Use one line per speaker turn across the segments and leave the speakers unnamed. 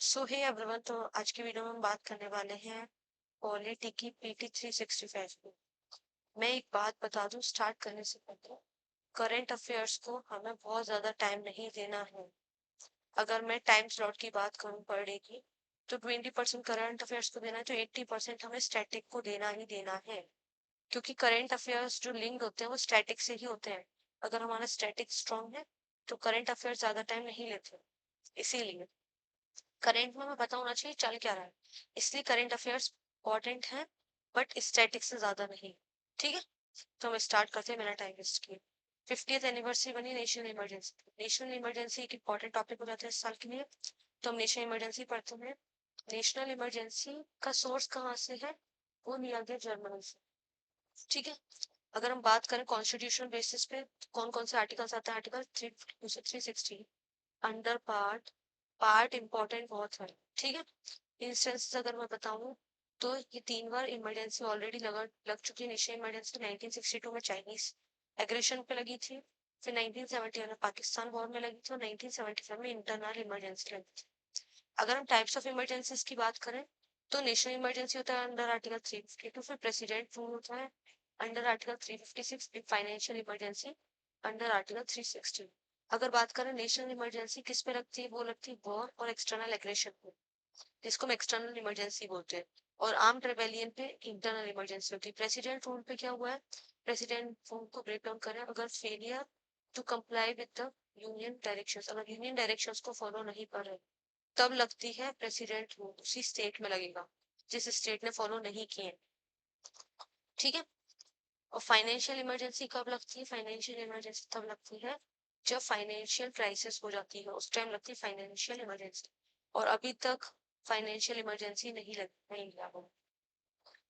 सो hey everyone, तो आज की वीडियो में हम बात करने वाले हैं पॉलिटी की पीटी 365 की। मैं एक बात बता दूं स्टार्ट करने से पहले, करंट अफेयर्स को हमें बहुत ज्यादा टाइम नहीं देना है। अगर मैं टाइम स्लॉट की बात करूं पर डे की, तो 20% करंट अफेयर्स को देना है, तो 80% हमें स्टैटिक को देना ही देना है। क्योंकि करंट अफेयर्स जो लिंक होते हैं वो स्टैटिक से ही होते हैं। अगर हमारा स्टैटिक स्ट्रांग है तो करंट अफेयर्स ज्यादा टाइम नहीं लेते। इसीलिए करंट में हमें पता होना चाहिए चल क्या रहा है, इसलिए करंट अफेयर्स इंपॉर्टेंट है, बट स्टैटिक्स से ज्यादा नहीं। ठीक है, तो हम स्टार्ट करते हैं बिना टाइम वेस्ट किए। 50th एनिवर्सरी बनी नेशनल इमरजेंसी। नेशनल इमरजेंसी एक इंपॉर्टेंट टॉपिक हो जाता है इस साल के लिए, तो हम नेशनल इमरजेंसी पढ़ते हैं। नेशनल इमरजेंसी का सोर्स कहाँ से है? वो लिया गया जर्मनी से। ठीक है, अगर हम बात करें कॉन्स्टिट्यूशनल बेसिस पे कौन कौन से आर्टिकल्स आते हैं, article 360 under part. Part important बहुत है। ठीक है, इंस्टेंस अगर मैं बताऊं तो ये 3 बार इमरजेंसी ऑलरेडी लग चुकी है। नेशनल इमरजेंसी 1962 में चाइनीज एग्रेशन पे लगी थी, फिर 1971 में पाकिस्तान वॉर में लगी थी, और 1975 में इंटरनल इमरजेंसी लगी थी। अगर हम टाइप्स ऑफ इमरजेंसीज की बात करें, तो नेशनल इमरजेंसी होता है अंडर आर्टिकल 352, फिर प्रेसिडेंट रूल होता है अंडर आर्टिकल 356, फिर फाइनेंशियल इमरजेंसी अंडर आर्टिकल 360। अगर बात करें नेशनल इमरजेंसी किस पे लगती है, वो लगती है वॉर और एक्सटर्नल एग्रेशन पे, जिसको हम एक्सटर्नल इमरजेंसी बोलते हैं। और आर्म्ड रेबेलियन पे इंटरनल इमरजेंसी होती है। प्रेसिडेंट रूल पे क्या हुआ है, प्रेसिडेंट रूल को ब्रेक डाउन करें अगर failure to comply with the union directions, अगर यूनियन डायरेक्शंस को फॉलो नहीं कर रहे, तब लगती है प्रेसिडेंट रूल। उसी स्टेट में लगेगा जिस स्टेट ने फॉलो नहीं किए। ठीक है, और फाइनेंशियल इमरजेंसी कब लगती है? फाइनेंशियल इमरजेंसी तब लगती है जब फाइनेंशियल क्राइसिस हो जाती है, उस टाइम लगती है फाइनेंशियल इमरजेंसी। और अभी तक फाइनेंशियल इमरजेंसी नहीं लगा।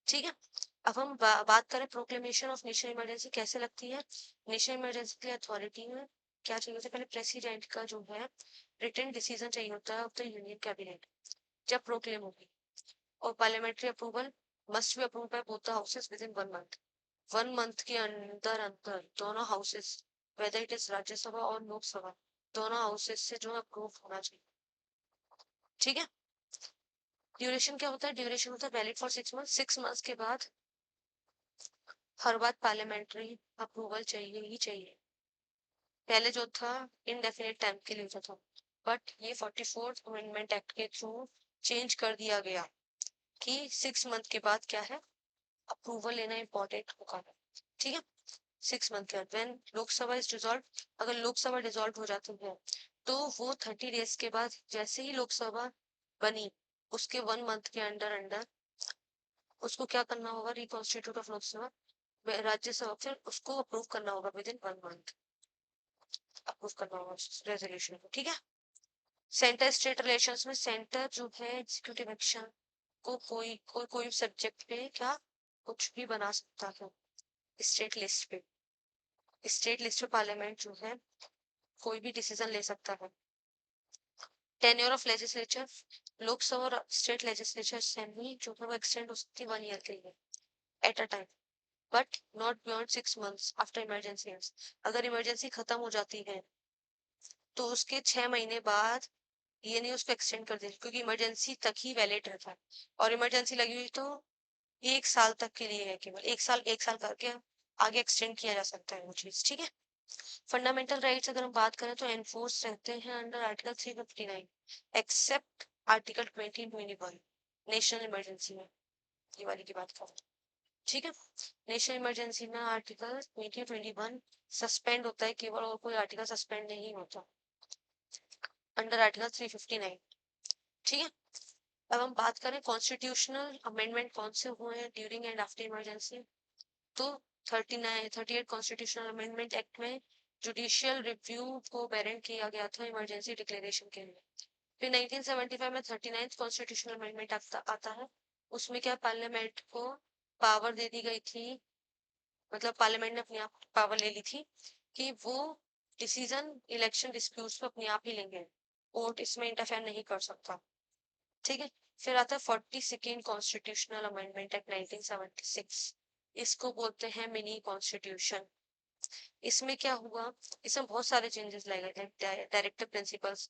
ठीक है, अब हम बात करें प्रोक्लेमेशन ऑफ नेशनल इमरजेंसी कैसे लगती है। नेशनल इमरजेंसी के लिए अथॉरिटी में क्या चाहिए होता है? पहले प्रेसिडेंट का जो है रिटन डिसीजन चाहिए होता है ऑफ द यूनियन कैबिनेट जब प्रोक्लेम होगी। और parliamentary approval must be approve by both the houses with in 1 month. 1 month के अंदर अंदर दोनों houses, whether it is Rajya Sabha और लोकसभा, दोनों हाउसेस से जो अप्रूव होना चाहिए। ठीक है, ड्यूरेशन क्या होता है? ड्यूरेशन होता है वैलिड फॉर 6 मंथ। 6 मंथ्स के बाद हर बार पार्लियामेंट्री अप्रूवल चाहिए ही चाहिए। पहले जो था इनडेफिनेट टाइम के लिए होता था, बट ये 44th अमेंडमेंट एक्ट के थ्रू चेंज कर दिया गया कि 6 मंथ के बाद क्या है, अप्रूवल लेना इंपॉर्टेंट होगा। ठीक है, 6 मंथ के बाद व्हेन लोकसभा इज डिसॉल्व, अगर लोकसभा डिसॉल्व हो जाती है तो वो 30 डेज के बाद जैसे ही लोकसभा बनी, उसके 1 मंथ के अंदर अंदर उसको क्या करना होगा, रिकॉन्स्टिट्यूट ऑफ लोकसभा राज्यसभा, फिर उसको अप्रूव करना होगा विद इन 1 मंथ। अप्रूव करना होगा रेजोल्यूशन को। ठीक है, सेंटर स्टेट रिलेशंस में सेंटर जो है एग्जीक्यूटिव एक्शन को कोई सब्जेक्ट पे क्या कुछ भी बना सकता है। स्टेट लिस्ट पे, स्टेट लिस्ट पे पार्लियामेंट जो है कोई भी डिसीजन ले सकता है। टेन्योर ऑफ लेजिस्लेचर, लोकसभा और स्टेट लेजिस्लेचर असेंबली जो है वो एक्सटेंड हो सकती है 1 ईयर के लिए at a time, but not beyond 6 months after emergency. अगर इमरजेंसी खत्म हो जाती है तो उसके 6 महीने बाद ये नहीं उसको एक्सटेंड कर दे, क्योंकि इमरजेंसी तक ही वैलिड रहता है। और इमरजेंसी लगी हुई तो 1 साल तक के लिए है, केवल 1 साल करके आगे एक्सटेंड किया जा सकता है वो चीज। ठीक है, फंडामेंटल राइट्स अगर हम बात करें तो एनफोर्स रहते हैं under article 359 except article 2021 national emergency में। ये वाली की बात करें, ठीक है, नेशनल इमरजेंसी में आर्टिकल 2021 सस्पेंड होता है केवल, और कोई आर्टिकल सस्पेंड नहीं होता अंडर आर्टिकल 359। ठीक है, अब हम बात करें कॉन्स्टिट्यूशनल अमेंडमेंट कौन से हुए हैं ड्यूरिंग एंड आफ्टर इमरजेंसी, तो 38 कॉन्स्टिट्यूशनल अमेंडमेंट एक्ट में जुडिशियल रिव्यू को बैरन किया गया था इमरजेंसी डिक्लेरेशन के लिए। फिर 1975 में 39th कॉन्स्टिट्यूशनल अमेंडमेंट आता है, उसमें क्या पार्लियामेंट को पावर दे दी गई थी, मतलब पार्लियामेंट ने अपने आप पावर ले ली थी कि वो डिसीजन इलेक्शन डिस्प्यूट्स पे अपने आप ही लेंगे, कोर्ट इसमें इंटरफेयर नहीं कर सकता। ठीक है, फिर आता है 42nd कॉन्स्टिट्यूशनल अमेंडमेंट एक्ट 1976, इसको बोलते हैं मिनी कॉन्स्टिट्यूशन। इसमें क्या हुआ, इसमें बहुत सारे चेंजेस लाए गए थे। डायरेक्टिव प्रिंसिपल्स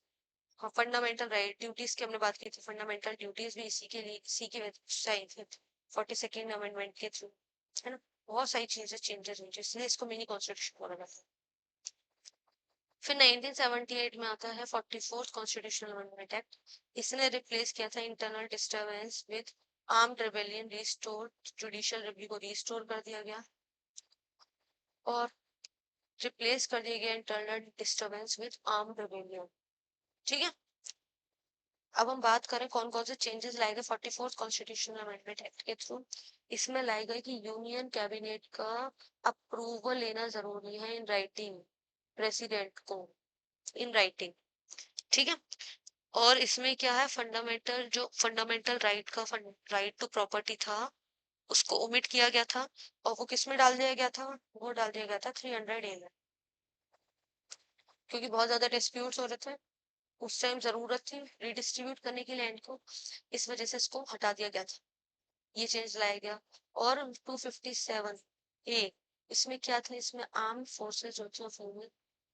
हाँ, फंडामेंटल राइट ड्यूटीज की हमने बात की थी, फंडामेंटल ड्यूटीज भी इसी के लिए, इसी की वजह से आई थी 42nd अमेंडमेंट के थ्रू, है ना। बहुत सारी चीजें चेंजेस हुई, इसलिए इसको मिनी कॉन्स्टिट्यूशन बोला जाता है। फिर 1978 में आता है 44th कॉन्स्टिट्यूशनल अमेंडमेंट एक्ट। इसने रिप्लेस किया था internal disturbance with armed rebellion, restore judicial review को रिस्टोर कर दिया गया और रिप्लेस कर दिया गया internal disturbance with armed rebellion. ठीक है, अब हम बात करें कौन कौन से चेंजेस लाए गए 44th कॉन्स्टिट्यूशनल अमेंडमेंट एक्ट के थ्रू। इसमें लाए गए कि यूनियन कैबिनेट का अप्रूवल लेना जरूरी है इन राइटिंग, प्रेसिडेंट को इन राइटिंग। ठीक है, और इसमें क्या है, फंडामेंटल जो फंडामेंटल राइट का राइट टू प्रॉपर्टी था उसको ओमिट किया गया था, और वो किस में डाल दिया गया था, वो डाल दिया गया था 300A में, क्योंकि बहुत ज्यादा डिस्प्यूट्स हो रहे थे उस टाइम, जरूरत थी रिडिस्ट्रीब्यूट करने की लैंड को, इस वजह से इसको हटा दिया गया था, ये चेंज लाया गया। और 257A, इसमें क्या था, इसमें आर्म फोर्सेस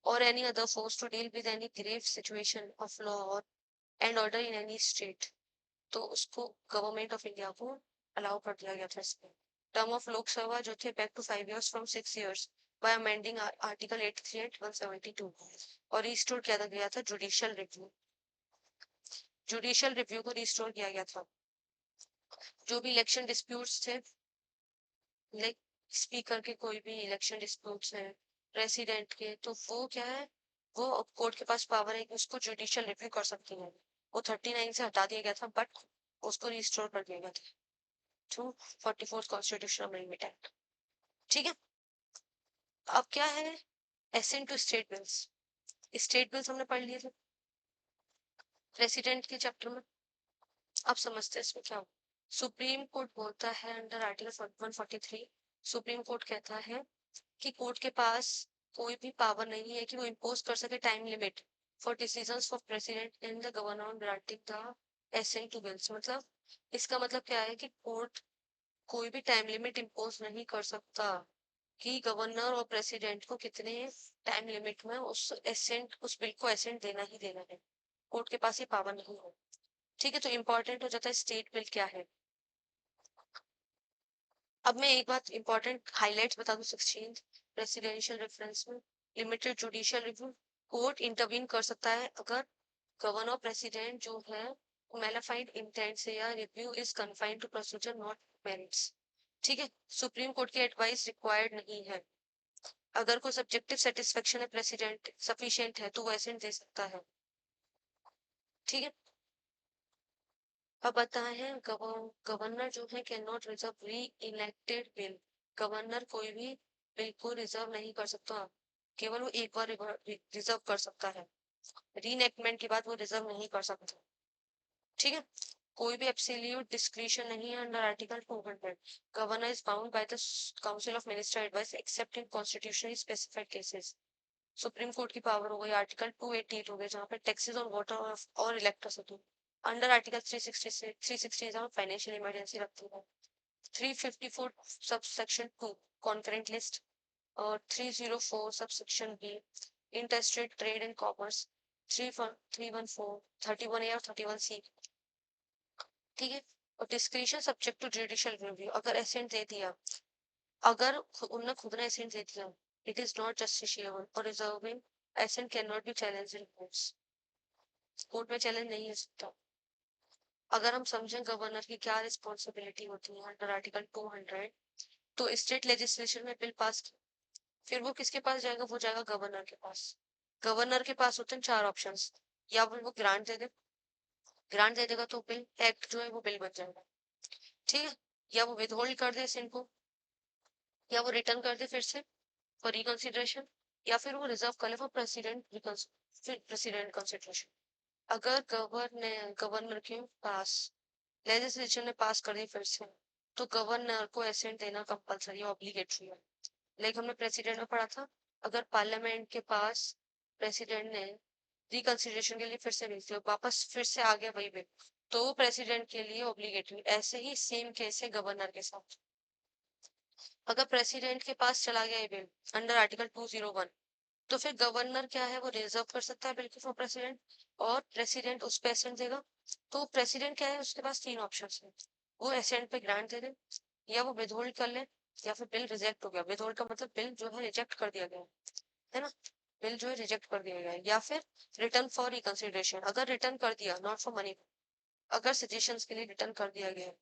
और any other force to deal with any grave situation of law and order in any state, तो उसको गवर्नमेंट ऑफ इंडिया को अलाउ कर दिया गया था इसमें। टर्म ऑफ लोकसभा जो थे back to 5 years from 6 years by amending article 83 and 172, और रिस्टोर किया गया था जुडिशियल रिव्यू, जुडिशियल रिव्यू को रिस्टोर किया गया था। जो भी इलेक्शन डिस्प्यूट्स थे, लाइक स्पीकर के कोई भी इलेक्शन डिस्प्यूट्स हैं प्रेसिडेंट के, तो वो क्या है, वो कोर्ट के पास पावर है कि उसको जुडिशियल रिव्यू कर सकती है। वो 39 से हटा दिया गया था, बट उसको रिस्टोर कर दिया गया था through 44th constitutional amendment act. ठीक है, अब क्या है, assent to state bills. State bills हमने पढ़ लिए थे प्रेसिडेंट के चैप्टर में। अब समझते हैं इसमें क्या हो। सुप्रीम कोर्ट बोलता है अंडर आर्टिकल 143, सुप्रीम कोर्ट कहता है कि कोर्ट के पास कोई भी पावर नहीं है कि वो इम्पोज कर सके time limit for decisions of president and the governor on granting the assent to bills. मतलब इसका मतलब क्या है कि कोर्ट कोई भी टाइम लिमिट इम्पोज नहीं कर सकता कि गवर्नर और प्रेसिडेंट को कितने टाइम लिमिट में उस एसेंट, उस बिल को एसेंट देना ही देना है, कोर्ट के पास ये पावर नहीं है। ठीक है, तो इम्पोर्टेंट हो जाता है स्टेट बिल क्या है। अब मैं एक बात इंपॉर्टेंट हाईलाइट्स बता दूं 16 प्रेसिडेंशियल रेफरेंस में, limited judicial review, court intervene कर सकता है अगर गवर्नर प्रेसिडेंट जो है मैलिफाइड इंटेंट से या review is confined to procedure not merits. ठीक है, सुप्रीम कोर्ट की एडवाइस रिक्वायर्ड नहीं है, अगर कोई सब्जेक्टिव सेटिस्फेक्शन है प्रेसिडेंट सफिशिएंट है तो वो एसेंट दे सकता है। ठीक है, अब बताए हैं गवर्नर जो है कैन नॉट रिजर्व री इलेक्टेड बिल, गवर्नर कोई भी बिल को रिजर्व नहीं कर सकता, केवल वो एक बार रिजर्व कर सकता है, रीनेक्टमेंट के बाद वो रिजर्व नहीं कर सकता। ठीक है, कोई भी एब्सोल्यूट डिस्क्रिशन नहीं है under article 200, governor is bound by the council of minister advice accept in constitutionally specified cases. Supreme Court की पावर हो गई आर्टिकल 288 हो गए जहाँ पे टैक्सेस ऑन वाटर और electricity, under article 360 financial emergency रखती है। 354 सब सेक्शन 2 कॉन्करेंट लिस्ट, और 304 sub section B interstate trade and commerce, 314 31A और 31C। ठीक है, और discretion subject to judicial review, अगर एसेंट दे दिया, अगर उन्होंने खुद ने एसेंट दे दिया, इट इज नॉट जस्टिफिएबल और reserving assent can not be challenge in courts, court में चैलेंज नहीं हो सकता। अगर हम समझें गवर्नर की क्या रिस्पॉन्सिबिलिटी होती है अंडर आर्टिकल 200, तो स्टेट लेजिस्लेशन में बिल पास, फिर वो किसके पास जाएगा, वो जाएगा गवर्नर के पास। गवर्नर के पास होते हैं चार ऑप्शंस, या वो ग्रांट दे दे, ग्रांट दे देगा तो बिल एक्ट जो है वो बिल बन जाएगा। ठीक है, या वो विदहोल्ड कर दे इनको, या वो रिटर्न कर दे फिर से फॉर रिकंसिडरेशन, या फिर वो रिजर्व कर ले फॉर प्रेसिडेंट कंसिडरेशन। अगर गवर्नर के पास लेजिस्लेशन ने पास कर दी फिर से, तो गवर्नर को एसेंट देना कंपलसरी ऑब्लिगेटरी है। लाइक हमने प्रेसिडेंट में पढ़ा था, अगर पार्लियामेंट के पास प्रेसिडेंट ने रिकंसिडरेशन के लिए फिर से भेज दिया, वापस फिर से आ गया वही बिल, तो प्रेसिडेंट के लिए ऑब्लिगेटरी। ऐसे ही सेम केस है गवर्नर के साथ, अगर प्रेसिडेंट के पास चला गया ये बिल अंडर आर्टिकल 201, तो फिर गवर्नर क्या है, वो रिजर्व कर सकता है बिल्कुल फॉर प्रेसिडेंट, और प्रेसिडेंट उस पर एसेंट देगा। तो प्रेसिडेंट क्या है, उसके पास तीन ऑप्शन है, वो एसेंट पे ग्रांट दे दे, या वो विदहोल्ड कर ले, या फिर बिल रिजेक्ट हो गया। विदहोल्ड का मतलब बिल जो है रिजेक्ट कर दिया गया है ना, बिल जो है रिजेक्ट कर दिया गया है। या फिर रिटर्न फॉर रिकंसिडरेशन, अगर रिटर्न कर दिया, नॉट फॉर मनी, अगर सजेशंस के लिए रिटर्न कर दिया गया है,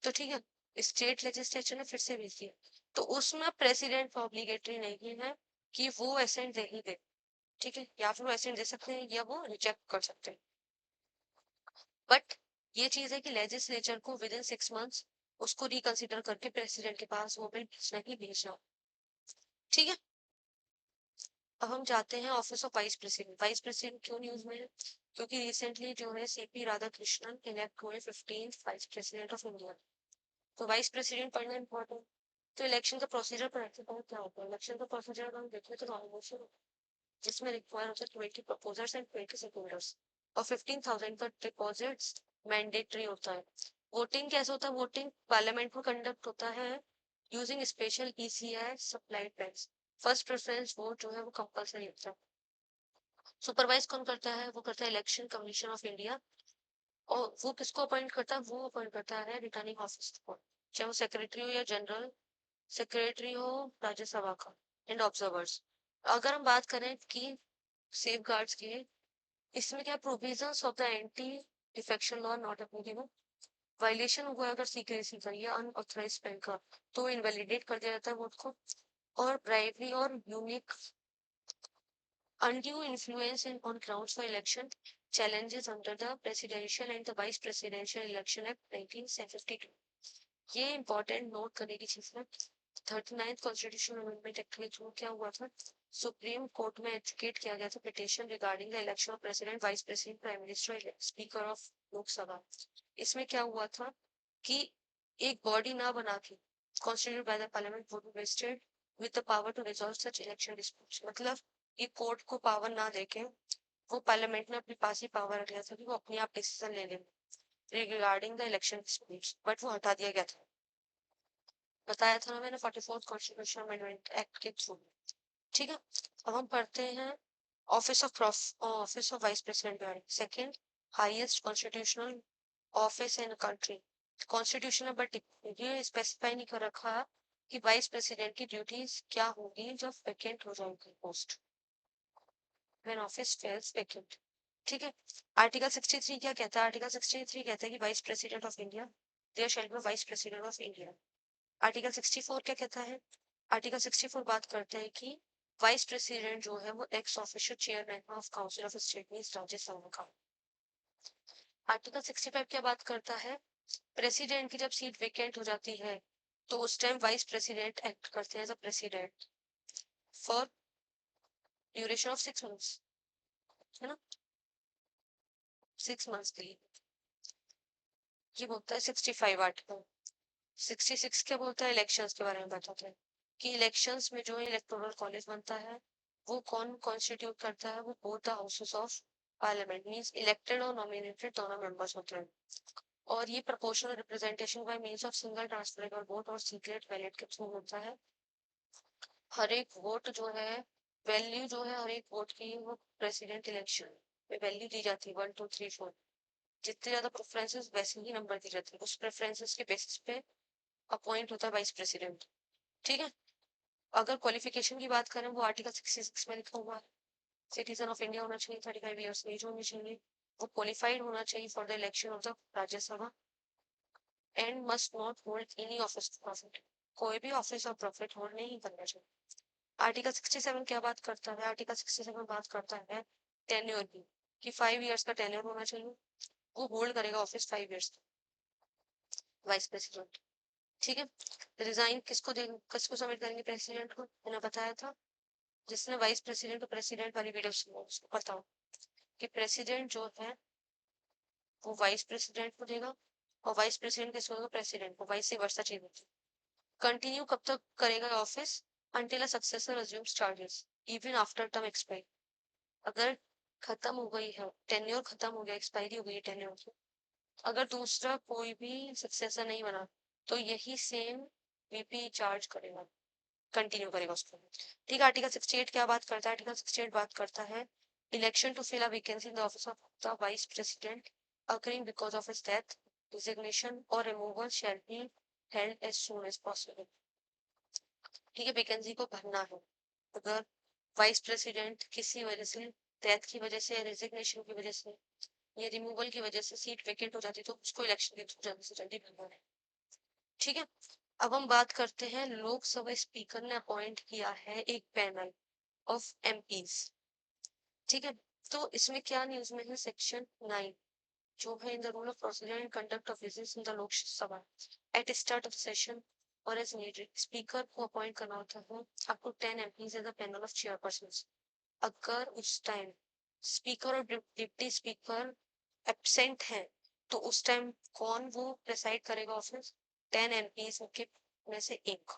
तो ठीक है, स्टेट लेजिस्लेचर ने फिर से भेज दिया, तो उसमें प्रेसिडेंट ऑब्लिगेटरी नहीं है कि वो एसेंट दे ही दे, ठीक है, या फिर वो एसेंट दे सकते हैं या वो रिजेक्ट कर सकते हैं। बट ये चीज है कि लेजिस्लेचर को विद इन 6 मंथ्स उसको रिकंसिडर करके प्रेसिडेंट के पास वो बिल भेजना ही भेजना, ठीक है। अब हम जाते हैं office of vice president. Vice president क्यों न्यूज में है, क्योंकि रिसेंटली जो है सीपी राधाकृष्णन इलेक्ट हुए 15th vice president of India. तो वाइस प्रेसिडेंट पढ़ना इंपॉर्टेंट। तो इलेक्शन का प्रोसीजर पढ़ते हैं क्या होता है। इलेक्शन का प्रोसीजर अगर हम देखें तो नॉमिनेशन, जिसमें रिक्वायर होता है 20 प्रपोजर्स एंड 20 सिग्नेचर्स, और 15,000 का डिपॉजिट्स मैंडेटरी होता है। वोटिंग कैसे होता है, वोटिंग पार्लियामेंट में कंडक्ट होता है using special ECI supplied pens. First preference vote जो है वो कंपल्सरी होता है। सुपरवाइज कौन करता है, वो करता है इलेक्शन कमीशन ऑफ इंडिया, और वो किसको अपॉइंट करता है, वो अपॉइंट करता है रिटर्निंग ऑफिसर को, चाहे वो सेक्रेटरी हो या जनरल सेक्रेटरी हो राज्यसभा का, एंड ऑब्जर्वर्स। अगर हम बात करें कि सेफ गार्ड्स के, इसमें क्या provisions of the anti defection law not applicable, violation हुआ अगर सीक्रेसी का या अनऑथराइज पेन का, तो इनवैलिडेट कर दिया जाता है वोट को। और ब्राइवरी और unique undue influence on grounds for election challenges under the Presidential and the Vice Presidential Election Act 1952। ये इंपॉर्टेंट नोट करने की चीज है। 39th कॉन्स्टिट्यूशनल अमेंडमेंट एक्ट के थ्रू क्या हुआ था, सुप्रीम कोर्ट में एजुकेट किया गया था petition regarding the election of president, vice president, prime minister, speaker of Lok Sabha. इसमें क्या हुआ था कि एक बॉडी ना बना के constituted by the parliament would be vested with the power to resolve such election disputes. मतलब ये कोर्ट को पावर ना देके वो पार्लियामेंट ने अपने पास ही पावर रख लिया था कि वो अपने आप डिसीजन ले ले regarding the election disputes, but वो हटा दिया गया था। बताया था ना मैंने 44th कॉन्स्टिट्यूशनल अमेंडमेंट एक्ट के थ्रू, ठीक है। अब हम पढ़ते हैं office of vice president, second highest constitutional office in country. Constitution but ये स्पेसिफाई नहीं कर रखा कि वाइस प्रेसिडेंट की ड्यूटीज क्या होगी जब वैकेंट हो जाएगी post, when office fails vacant, ठीक है। आर्टिकल 63 क्या कहता है, आर्टिकल 63 कहता है कि vice president of India, there shall be vice president of India. Article 64 क्या कहता है, आर्टिकल 64 बात करते हैं कि वाइस प्रेसिडेंट जो है वो x official chairman of council of state means Rajya Sabha का। आर्टिकल 65 क्या बात करता है, प्रेसिडेंट की जब सीट वेकेंट हो जाती है तो उस टाइम वाइस प्रेसिडेंट एक्ट करते हैं as a president for duration of 6 months, है ना, 6 मंथ्स के लिए। ये बोलता है 65 आर्टिकल। 66 क्या बोलता है, इलेक्शंस के बारे में बताते हैं कि इलेक्शंस में जो इलेक्टोरल कॉलेज बनता है वो कौन कॉन्स्टिट्यूट करता है, वो both the houses of parliament means elected और नॉमिनेटेड दोनों मेंबर्स होते हैं। और ये proportional representation by means of single transferable vote और सीक्रेट बैलेट के थ्रू होता है। हर एक वोट जो है, वैल्यू जो है हर एक वोट की, वो प्रेसिडेंट इलेक्शन में वैल्यू दी जाती है 1 2 3 4, जितने ज्यादा प्रेफरेंसेस वैसे ही नंबर दी जाती है, उस प्रेफरेंसेस के बेसिस पे अपॉइंट होता है वाइस प्रेसिडेंट, ठीक है। अगर क्वालिफिकेशन की बात करें, वो आर्टिकल 66 में लिखा हुआ है, सिटीजन ऑफ इंडिया होना चाहिए, 35 ईयर्स एज होनी चाहिए, वो क्वालिफाइड होना चाहिए for the election of the Rajya Sabha, and must not hold any office of profit, कोई भी ऑफिस ऑफ प्रॉफिट होल्ड नहीं करना चाहिए। आर्टिकल 67 क्या बात करता है, आर्टिकल 67 बात करता है टेन्योर की, कि 5 ईयर्स का टेन्योर होना चाहिए, वो होल्ड करेगा ऑफिस 5 ईयर्स वाइस प्रेसिडेंट, ठीक है। रिजाइन किसको सबमिट करेंगे, प्रेसिडेंट को, मैंने बताया था। जिसने वाइस प्रेसिडेंट और प्रेसिडेंट वाली वीडियो सुनी उसको पता हो कि प्रेसिडेंट जो है वो वाइस प्रेसिडेंट को देगा, और वाइस प्रेसिडेंट किसको देगा, प्रेसिडेंट को, वाइस से वर्सा चीज होती है। कंटिन्यू कब तक करेगा office, until a successor assumes charges even after term expiry। अगर खत्म हो गई है टेन्योर, खत्म हो गया, एक्सपायरी हो गई है टेन्योर की, अगर दूसरा कोई भी सक्सेसर नहीं बना तो यही सेम वीपी चार्ज करेगा, कंटिन्यू करेगा उसको। ठीक है, आर्टिकल 68 क्या बात करता है? आर्टिकल 68 बात करता है election to fill a vacancy in the office of the vice president occurring because of his death, resignation or removal shall be held as soon as possible। ठीक है, वैकेंसी को भरना है। अगर वाइस प्रेसिडेंट किसी वजह से, डेथ की वजह से, रेजिग्नेशन की वजह से या रिमूवल की वजह से सीट वेकेंट हो जाती तो उसको इलेक्शन के थ्रू जल्दी से जल्दी भरना है। ठीक है, अब हम बात करते हैं लोकसभा स्पीकर ने अपॉइंट किया है एक पैनल ऑफ एमपीज। ठीक है, तो इसमें क्या न्यूज में है, सेक्शन 9 जो है in the rule of procedure and conduct of business in the Lok Sabha at start of session और एज नीडेड स्पीकर को अपॉइंट करना होता है up to 10 MPs as a panel of chairpersons. अगर उस टाइम स्पीकर और डिप्टी स्पीकर एब्सेंट है तो उस टाइम कौन वो प्रेसाइड करेगा ऑफिस? 10 एमपीज के में से एक।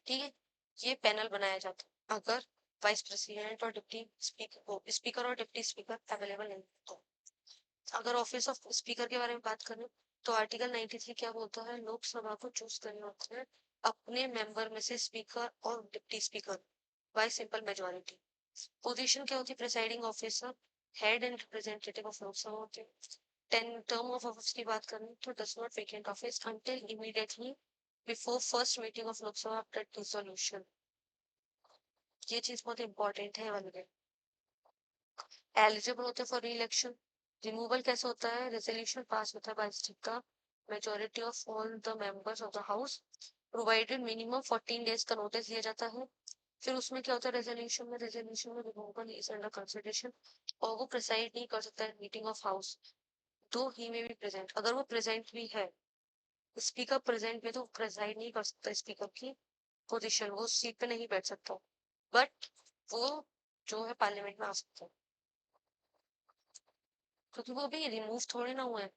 ठीक है, ये पैनल बनाया जाता है अगर वाइस प्रेसिडेंट और डिप्टी स्पीकर और डिप्टी स्पीकर अवेलेबल नहीं तो। अगर ऑफिस ऑफ स्पीकर के बारे में बात करें तो आर्टिकल 93 क्या बोलता है? लोकसभा को चूज करने होते हैं अपने मेंबर में से स्पीकर और deputy speaker bye simple majority. Position क्या होती है? Presiding officer, head and representative of Lok Sabha होते हैं। टर्म ऑफ ऑफिस की बात करें तो does not vacant office until immediately before first meeting of Lok Sabha after dissolution. ये चीज बहुत इंपॉर्टेंट है वाले। एलिजिबल होते फॉर री इलेक्शन। रिमूवल कैसे होता है? रेजोल्यूशन पास होता है by the majority of all the members of the house provided minimum 14 days का नोटिस दिया जाता है। फिर उसमें क्या होता है रेजोल्यूशन में रिमूवल इज अंडर कंसिडरेशन और वो प्रिसाइड नहीं कर सकता है मीटिंग ऑफ हाउस दो ही में भी प्रेजेंट। अगर वो प्रेजेंट भी है, स्पीकर प्रेजेंट भी, तो प्रेसाइड नहीं कर सकता स्पीकर की पोजीशन, वो सीट पे नहीं बैठ सकता, बट वो जो है पार्लियामेंट में आ सकता है क्योंकि वो भी रिमूव थोड़े ना हुए हैं,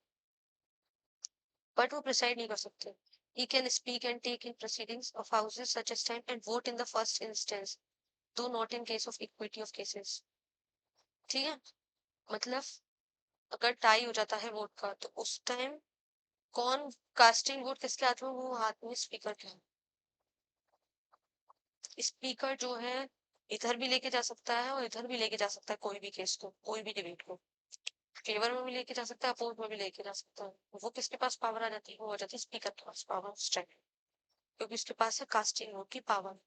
बट वो प्रिसाइड नहीं कर सकते। He can speak and take in proceedings of houses such as time and vote in the first instance, though not in case of equity of cases। ठीक है, मतलब अगर टाई हो जाता है वोट का तो उस टाइम कौन कास्टिंग वोट किसके हाथ में? वो हाथ में स्पीकर के हाथ। स्पीकर जो है इधर भी लेके जा सकता है और इधर भी लेके जा सकता है, कोई भी केस को, कोई भी डिबेट को फेवर में भी लेके जा सकता है, अपोज में भी लेके जा सकता है। वो किसके पास पावर आ जाती है? वो हो जाती है स्पीकर के पास पावर उस टाइम, क्योंकि उसके पास है कास्टिंग वोट की पावर।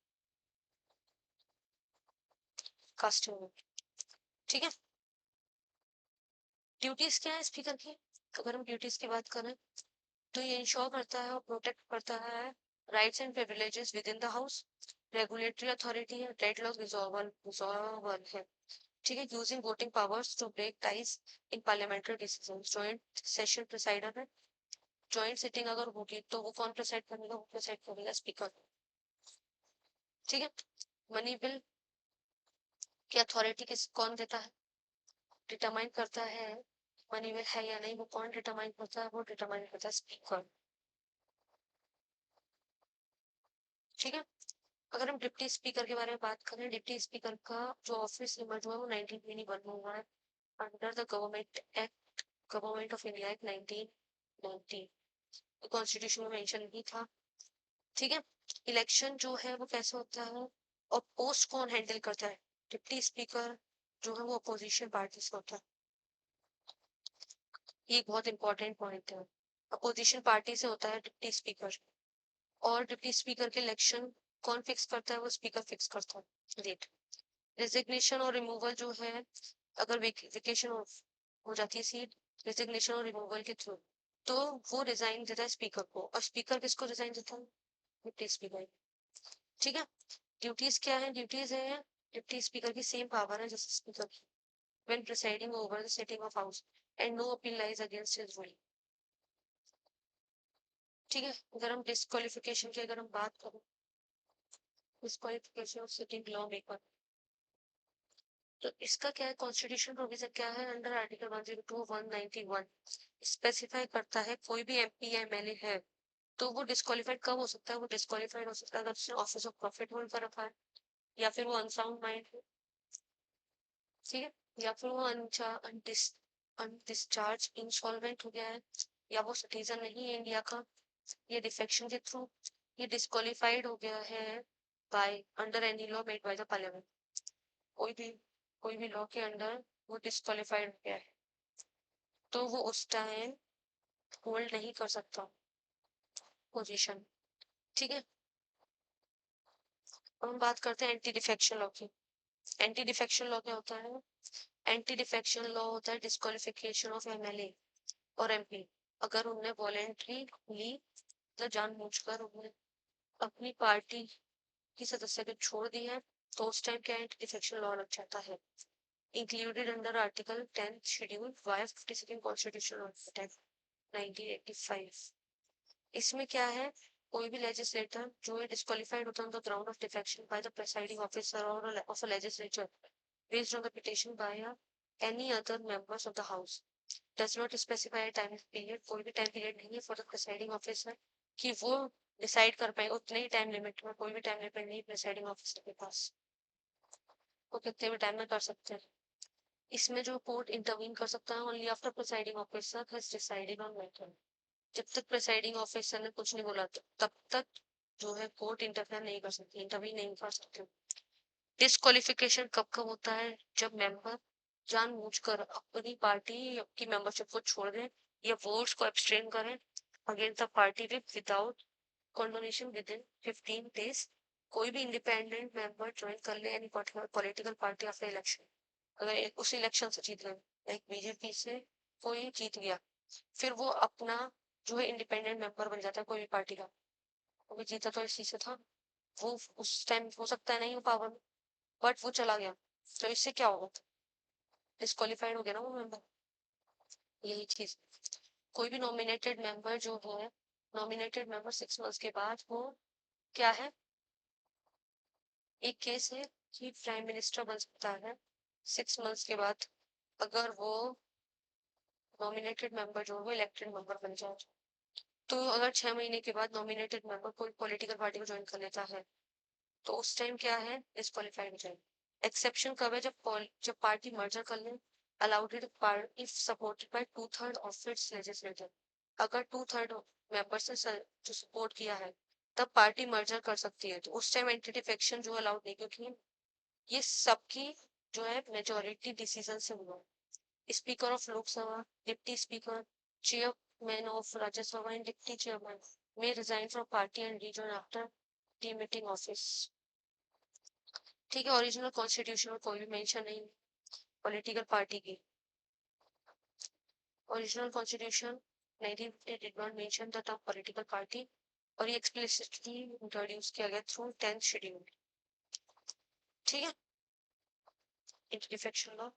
कास्टिंग वोट, ठीक है। ड्यूटीज क्या है स्पीकर की? अगर हम ड्यूटीज की बात करें तो ये इंश्योर करता है और प्रोटेक्ट करता है rights and privileges within the house. Regulatory authority है, डेडलॉक रिजॉल्वर है। ठीक है, using voting powers to break ties in parliamentary decisions. Joint session presider है। जॉइंट सिटिंग अगर होगी तो वो कौन प्रिसाइड करेगा? वो प्रिसाइड करेगा स्पीकर। ठीक है, मनी बिल की अथॉरिटी किस कौन देता है? डिटरमाइन करता है मनी बिल है या नहीं, वो कौन डिटरमाइन करता है? वो डिटरमाइन करता है स्पीकर। ठीक है, अगर हम डिप्टी स्पीकर के बारे में बात करें, डिप्टी स्पीकर का जो ऑफिस इमर्ज हुआ है वो 1921 में हुआ है under the government of India act 1990। Constitution में मेंशन नहीं था। ठीक है, इलेक्शन जो है वो कैसे होता है और पोस्ट कौन हैंडल करता है? डिप्टी स्पीकर जो है वो अपोजिशन पार्टी से होता है। ये एक बहुत इंपॉर्टेंट पॉइंट है, अपोजिशन पार्टी से होता है डिप्टी स्पीकर। और डिप्टी स्पीकर के इलेक्शन कौन फिक्स करता है? वो स्पीकर फिक्स करता है डेट। रेजिग्नेशन और रिमूवल जो है, अगर वेकेशन हो जाती है सीट रेजिग्नेशन और रिमूवल के थ्रू, तो वो रिजाइन देता है स्पीकर को। और स्पीकर किसको रिजाइन देता है? Deputy speaker. ठीक है, ड्यूटीज क्या है? ड्यूटीज है डिप्टी स्पीकर की सेम पावर है जैसे स्पीकर की when presiding over the sitting of house and no appeal lies against his ruling. ठीक है, अगर हम डिस्क्वालिफिकेशन की अगर हम बात करें, disqualification of sitting law maker, तो इसका क्या है? कॉन्स्टिट्यूशन प्रोविजन क्या है? अंडर आर्टिकल 102 191 स्पेसिफाई करता है कोई भी एमपी या एमएलए है तो वो डिस्क्वालीफाइड कब हो सकता है? वो डिस्क्वालीफाइड हो सकता है अगर उसने ऑफिस ऑफ प्रॉफिट होल्ड कर रखा है, या फिर वो अनसाउंड माइंड है। ठीक है, या फिर वो अनडिस्चार्ज इंसॉल्वेंट हो गया है, या वो सिटीजन नहीं है इंडिया का, ये डिफेक्शन के थ्रू, ये डिस्क्वालिफाइड हो गया है by under any law made by the parliament, कोई भी लॉ के अंडर वो डिस्क्वालिफाइड हो गया है तो वो उस टाइम होल्ड नहीं कर सकता पोजीशन। ठीक है, अब हम बात करते हैं एंटी डिफेक्शन लॉ की। एंटी डिफेक्शन लॉ क्या होता है? एंटी डिफेक्शन लॉ होता है डिस्क्वालिफिकेशन ऑफ एमएलए और एमपी अगर उनने वॉलेंटरीली मतलब जानबूझकर उन्हें अपनी पार्टी की सदस्यता छोड़ दी है तो उस टाइम क्या एंटी डिफेक्शन लॉ लग जाता है, included under article 10 schedule 552 constitution of 1985। इसमें क्या है, कोई भी लेजिस्लेटर जो है डिस्क्वालिफाइड होता है on the ground of defection by the presiding officer और of a legislature based on the petition by any other members of the house does not specify a time period, कोई भी time period नहीं है for the presiding officer कि वो decide कर पाए उतने ही टाइम लिमिट में, कोई भी टाइम लिमिट नहीं प्रिसाइडिंग ऑफिसर के पास, वो कितने भी टाइम में कर सकते हैं। इसमें जो कोर्ट इंटरवीन कर सकता है only after presiding officer has decided on matter, जब तक प्रिसाइडिंग ऑफिसर ने कुछ नहीं बोला तब तक जो है कोर्ट इंटरफेयर नहीं कर सकती, इंटरवीन नहीं कर सकती। डिस्क्वालिफिकेशन कब कब होता है, जब मेंबर जानबूझकर अपनी पार्टी की मेंबरशिप को छोड़ दें या वोट्स को एब्सटेन करें against the party with without condonation with in 15 days, कोई भी इंडिपेंडेंट मेंबर ज्वाइन कर ले any particular political party after election, अगर उस इलेक्शन से जीत गए लाइक बीजेपी से कोई जीत गया फिर वो अपना जो है इंडिपेंडेंट मेंबर बन जाता है कोई भी पार्टी का, वो भी जीता तो इसी से था, वो उस टाइम हो सकता है नहीं हो पावर में बट वो चला गया तो इससे क्या होगा, डिस्क्वालिफाइड हो गया ना वो मेंबर। यही चीज, कोई भी नॉमिनेटेड मेंबर जो है, नॉमिनेटेड मेंबर 6 मंथ्स के बाद वो क्या है, एक केस है कि प्राइम मिनिस्टर बन सकता है 6 मंथ्स के बाद अगर वो नॉमिनेटेड मेंबर जो है इलेक्टेड मेंबर बन जाए, तो अगर 6 महीने के बाद नॉमिनेटेड मेंबर कोई पॉलिटिकल पार्टी को ज्वाइन कर लेता है तो उस टाइम क्या है, डिस्क्वालिफाइड हो जाएगी। एक्सेप्शन कब है, जब पार्टी मर्जर कर ले allowed it if supported by 2/3 of its legislator, अगर 2/3 मेंबर्स ने जो सपोर्ट किया है तब पार्टी मर्जर कर सकती है, तो उस टाइम एंटी डिफेक्शन जो अलाउड नहीं, क्योंकि ये सबकी जो है मेजोरिटी डिसीजन से हुआ। Speaker of Lok Sabha, deputy speaker, chairman of Rajya Sabha and deputy chairman may resign from party and rejoin after demitting office। ठीक है, ओरिजिनल कॉन्स्टिट्यूशन में कोई भी मेंशन नहीं पॉलिटिकल पार्टी की, original constitution 1950 did not mention the term political party और ये explicitly introduce किया गया थ्रू 10th शेड्यूल। ठीक है, इंटरडिफेक्शन लॉ।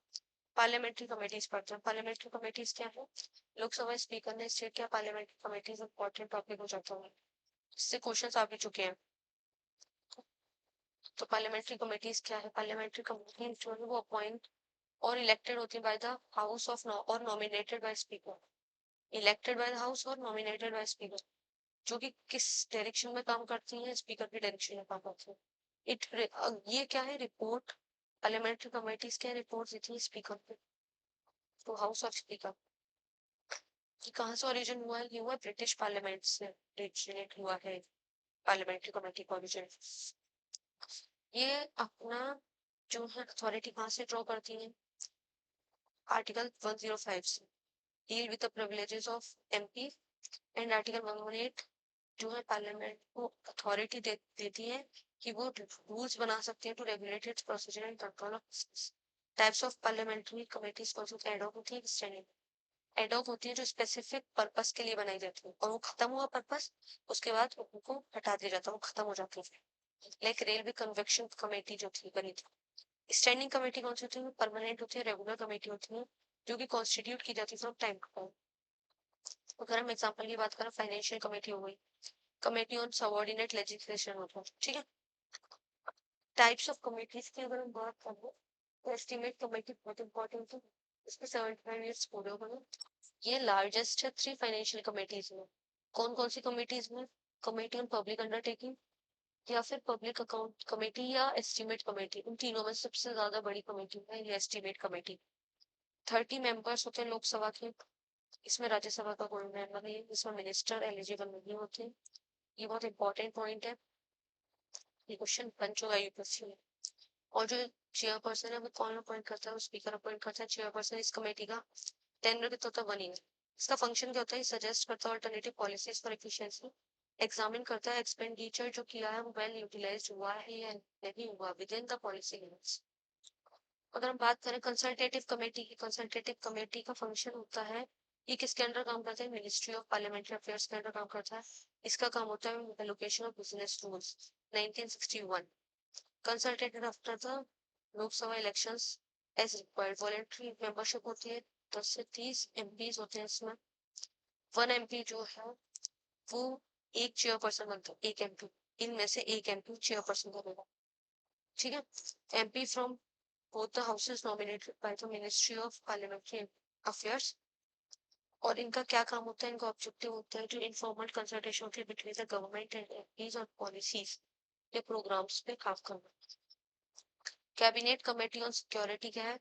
पार्लियामेंट्री कमेटीज पढ़ते हैं, पार्लियामेंट्री कमेटीज क्या है, लोकसभा स्पीकर ने स्टेट किया पार्लियामेंट्री कमेटीज इंपॉर्टेंट टॉपिक हो जाता है, इससे क्वेश्चंस आ भी चुके हैं। तो पार्लियामेंट्री कमेटीज क्या है, पार्लियामेंट्री कमेटी जो है वो अपॉइंट और इलेक्टेड होती है बाय द हाउस ऑफ और nominated by speaker, elected by the house और नॉमिनेटेड बाय स्पीकर, जो कि किस डायरेक्शन में काम करती है, स्पीकर की डायरेक्शन में काम करती है। ये क्या है, रिपोर्ट पार्लियामेंट्री कमेटीज क्या रिपोर्ट देती है स्पीकर पे, तो हाउस ऑफ स्पीकर। ये कहाँ से ओरिजिन हुआ है, ये हुआ ब्रिटिश पार्लियामेंट से ओरिजिनेट हुआ है पार्लियामेंट्री कमेटी का ओरिजिन। ये अपना जो है अथॉरिटी कहाँ से ड्रॉ करती है, आर्टिकल 105 से deal with the privileges of MP and article 118 जो है पार्लियामेंट को अथॉरिटी देती है कि वो रूल्स बना सकते हैं to regulate its procedure and control of types of parliamentary committees कौन सी एड ऑक होती है, स्टैंडिंग एड ऑक होती है जो स्पेसिफिक पर्पस के लिए बनाई जाती है और वो खत्म हुआ पर्पस उसके बाद उनको हटा दिया जाता है, वो खत्म हो जाती है, लाइक रेलवे कन्वेक्शन कमेटी जो थी बनी थी। स्टैंडिंग कमेटी कौन सी होती है, परमानेंट होती है, रेगुलर कमेटी होती है जो कि कॉन्स्टिट्यूट की जाती है फ्रॉम टाइम टू टाइम। अगर हम एग्जांपल की बात करें फाइनेंशियल कमेटी हो गई, कमेटी ऑन सबऑर्डिनेट लेजिस्लेशन होता है। ठीक है, टाइप्स ऑफ कमेटीज की अगर हम बात करें तो एस्टीमेट कमेटी बहुत इंपॉर्टेंट है, इसमें 75 ईयर्स पूरे हो गए। ये लार्जेस्ट है 3 फाइनेंशियल कमेटीज में, कौन कौन सी कमेटीज में, कमेटी ऑन पब्लिक अंडरटेकिंग या फिर पब्लिक अकाउंट कमेटी या एस्टीमेट कमेटी, उन तीनों में सबसे ज्यादा बड़ी कमेटी है ये एस्टीमेट कमेटी। 30 मेंबर्स होते हैं लोकसभा के, इसमें राज्यसभा का कोई मेंबर नहीं है, इसमें मिनिस्टर एलिजिबल नहीं होते, ये बहुत इंपॉर्टेंट पॉइंट है, ये क्वेश्चन बन चुका है यूपीएससी में। और जो चेयरपर्सन है वो कौन अपॉइंट करता है, वो स्पीकर अपॉइंट करता है। चेयरपर्सन इस कमेटी का टेन्योर कितना होता है, 1 ईयर। इसका फंक्शन क्या होता है, सजेस्ट करता है alternative policies for efficiency, examine करता है एक्सपेंडिचर जो किया है वो वेल यूटिलाइज्ड हुआ है या नहीं हुआ within the policy limits. अगर हम बात करें कंसल्टेटिव कमेटी की, कंसल्टेटिव कमेटी का फंक्शन होता है, ये किसके अंडर काम करता है, मिनिस्ट्री ऑफ पार्लियामेंट्री अफेयर्स के अंडर काम करता है। इसका काम होता है allocation of business rules, 1961। Consulted after the Lok Sabha elections as required, voluntary membership होती है, 10 से 30 एमपीज होते हैं इसमें। 1 एमपी जो है वो एक चेयरपर्सन बनता है, एक एमपी, इनमें से एक एमपी चेयरपर्सन बनेगा। ठीक है। MP from both the houses nominated by the Ministry of Parliamentary Affairs। और इनका क्या काम होता है, इनका ऑब्जेक्टिव होता है जो इनफॉर्मल कंसल्टेशन होती है between the government and MPs और पॉलिसीज के प्रोग्राम्स पे काम करना। कैबिनेट कमेटी ऑन सिक्योरिटी क्या है,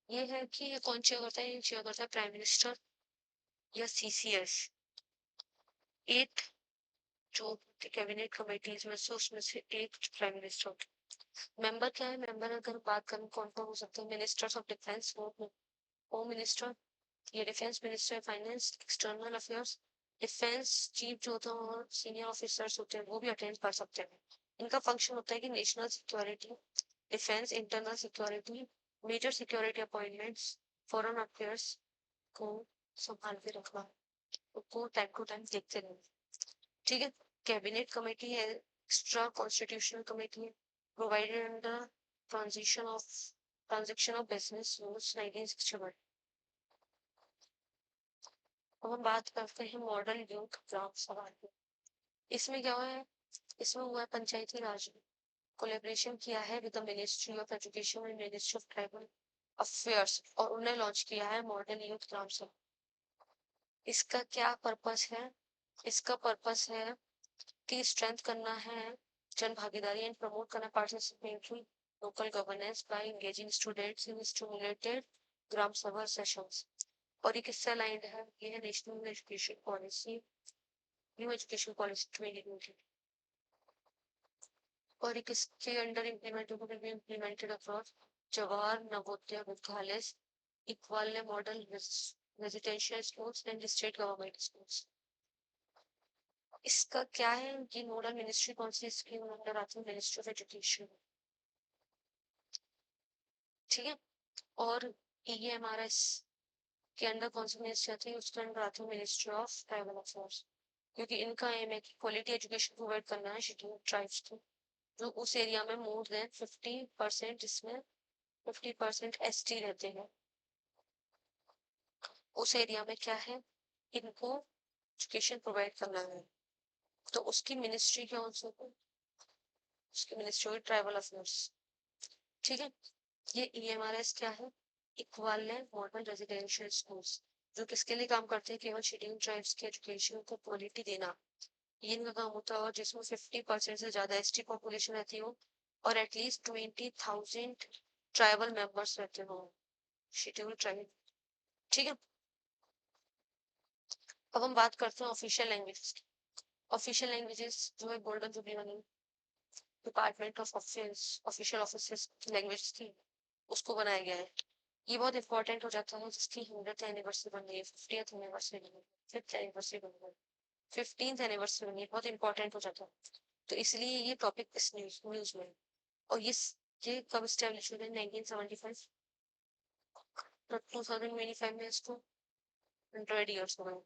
ये है कि ये कौन चेयर करता है, ये चेयर करता है प्राइम मिनिस्टर या सीसीएस। 8 जो कैबिनेट कमेटीज में से उसमें से एक प्राइम मिनिस्टर होता है। मेंबर क्या है, मेंबर अगर बात करें कौन कौन हो सकते हैं, ministers of defence, home minister, ये defence minister, finance, external affairs, defence chief जो होता है और सीनियर ऑफिसर्स होते हैं वो भी अटेंड कर सकते हैं। इनका फंक्शन होता है कि national security, defence, internal security, major security appointments, foreign affairs को संभाल के रखना, उनको टाइम टू टाइम देखते रहना। ठीक है। कैबिनेट कमेटी है, एक्स्ट्रा कॉन्स्टिट्यूशनल कमेटी है, provided under transaction of business rules 1961। अब हम बात करते हैं मॉडल यूथ ग्राम सभा की। इसमें क्या हुआ है, इसमें हुआ है पंचायती राज में कोलेब्रेशन किया है with the ministry of education and ministry of tribal affairs, और उन्हें लॉन्च किया है मॉडल यूथ ग्राम सभा। इसका क्या पर्पस है, इसका पर्पस है कि स्ट्रेंथ करना है जन भागीदारी एंड प्रमोट करना participatory local governance by engaging students in stimulated gram sabha sessions. और ये किससे अलाइंड है, ये है national education policy, new education policy 2020। और ये किसके under implemented across Jawahar Navodaya Vidyalaya, Eklavya model residential schools and state government schools. इसका क्या है, ये नोडल मिनिस्ट्री कौन सी स्कीम अंडर आती है, मिनिस्ट्री ऑफ एजुकेशन। ठीक है। और ईएमआरएस के अंडर कौन सी मिनिस्ट्री आती है, उसके अंडर आती है मिनिस्ट्री ऑफ ट्राइबल अफेयर्स, क्योंकि इनका एम है कि क्वालिटी एजुकेशन प्रोवाइड करना है शेड्यूल्ड ट्राइब्स को, जो उस एरिया में मोर देन 50%, जिसमें 50% एसटी रहते हैं, उस एरिया में क्या है, इनको एजुकेशन प्रोवाइड करना है। तो उसकी मिनिस्ट्री कौन सी है, उसकी मिनिस्ट्री ऑफ ट्राइबल अफेयर्स। ठीक है। ये ईएमआरएस क्या है, इक्वालेंट मॉडल रेजिडेंशियल स्कूल्स, जो किसके लिए काम करते हैं, केवल शेड्यूल्ड ट्राइब्स की एजुकेशन को क्वालिटी देना, ये इनका काम होता है। और जिसमें 50% से ज्यादा एसटी पॉपुलेशन रहती हो और एटलीस्ट 20,000 ट्राइबल मेंबर्स रहते हो, शेड्यूल्ड ट्राइब। ठीक है। अब हम बात करते हैं ऑफिशियल लैंग्वेजेस की। ऑफिशियल लैंग्वेजेस जो है गोल्डन जुबली वाली department of official office language थी, उसको बनाया गया है। ये बहुत इंपॉर्टेंट हो जाता है, जिसकी 100th एनिवर्सरी बन रही है, 50th एनिवर्सरी बन रही है, 5th एनिवर्सरी बन रही है, 15th एनिवर्सरी बन रही है, बहुत इंपॉर्टेंट हो जाता है। तो इसलिए ये टॉपिक इस न्यूज में। और ये कब स्टैब्लिश हुआ, 1975, तो 2025 में इसको 100 ईयर्स हो गए।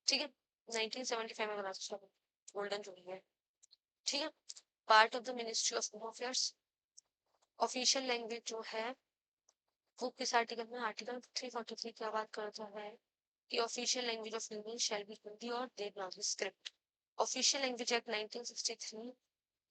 ठीक है। 1975 में बना था, गोल्डन जुबली है। ठीक है। Part of the ministry of home affairs. Official language जो है वो किस आर्टिकल में, आर्टिकल 343 क्या बात करता है कि official language of union shall be Hindi और Devanagari script. Official language act 1963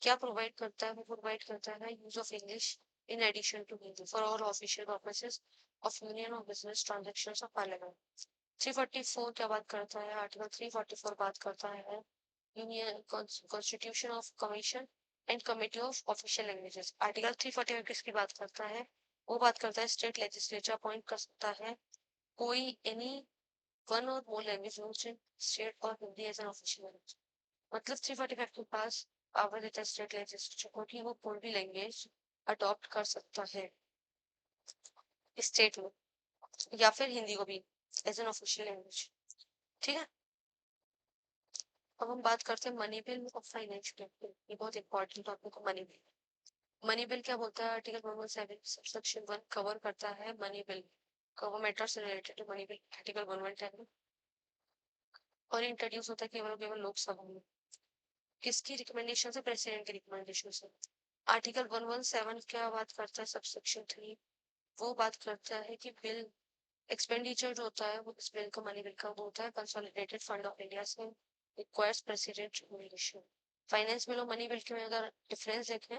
क्या प्रोवाइड करता है, वो प्रोवाइड करता है use of English in addition to Hindi for all official purposes of union और बिजनेस ट्रांजैक्शंस ऑफ पार्लियामेंट। 344 क्या बात करता है, आर्टिकल 344 बात करता है union constitution of commission and committee of official languages. Article 341 किसकी बात करता है, वो बात करता है स्टेट लेजिस्लेचर अपॉइंट कर सकता है कोई any one or more language used in state or Hindi as an official language. मतलब 345 के पास पावर देता है स्टेट लेजिस्लेचर को कि वो कोई भी लैंग्वेज अडॉप्ट कर सकता है स्टेट में, या फिर हिंदी को भी एज एन ऑफिशियल लैंग्वेज। ठीक है, अब हम बात करते हैं मनी बिल और फाइनेंशियल बिल। ये बहुत इंपॉर्टेंट टॉपिक है मनी बिल। मनी बिल क्या बोलता है? आर्टिकल 117 सेक्शन 1 कवर करता है मनी बिल, कवर मैटर से related to money bill article 110 और इंट्रोड्यूस होता है केवल केवल लोकसभा में। किसकी रिकमेंडेशन से? प्रेसिडेंट की रिकमेंडेशन से। आर्टिकल 117 क्या बात करता है? सबसेक्शन 3 वो बात करता है कि बिल एक्सपेंडिचर जो होता है वो इस बिल का मनी बिल का वो होता है कंसोलिडेटेड फंड ऑफ इंडिया से requires president recommendation. Finance bill और मनी बिल के में अगर डिफरेंस देखें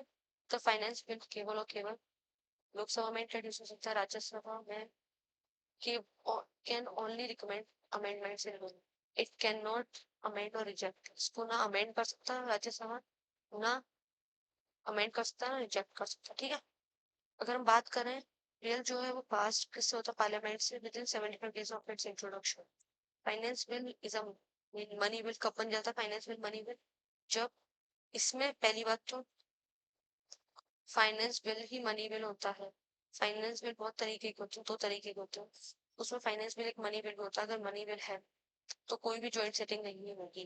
तो फाइनेंस बिल केवल और केवल लोकसभा में इंट्रोड्यूस हो सकता है, राज्यसभा में can only recommend amendments in bill, it can not amend और रिजेक्ट। इसको ना अमेंड कर सकता राज्यसभा, ना अमेंड कर सकता ना रिजेक्ट कर सकता। ठीक है, अगर हम बात करें बिल जो है वो पास किससे होता है? पार्लियामेंट से with in 75 days of its introduction. Finance bill is a money bill कब बन जाता है? फाइनेंस बिल मनी बिल जब इसमें पहली बात तो फाइनेंस बिल ही मनी बिल होता है। फाइनेंस बिल बहुत तरीके के होते हैं, 2 तरीके के होते हैं। उसमें फाइनेंस बिल एक मनी बिल होता है। अगर मनी बिल है तो कोई भी जॉइंट सेटिंग नहीं होगी,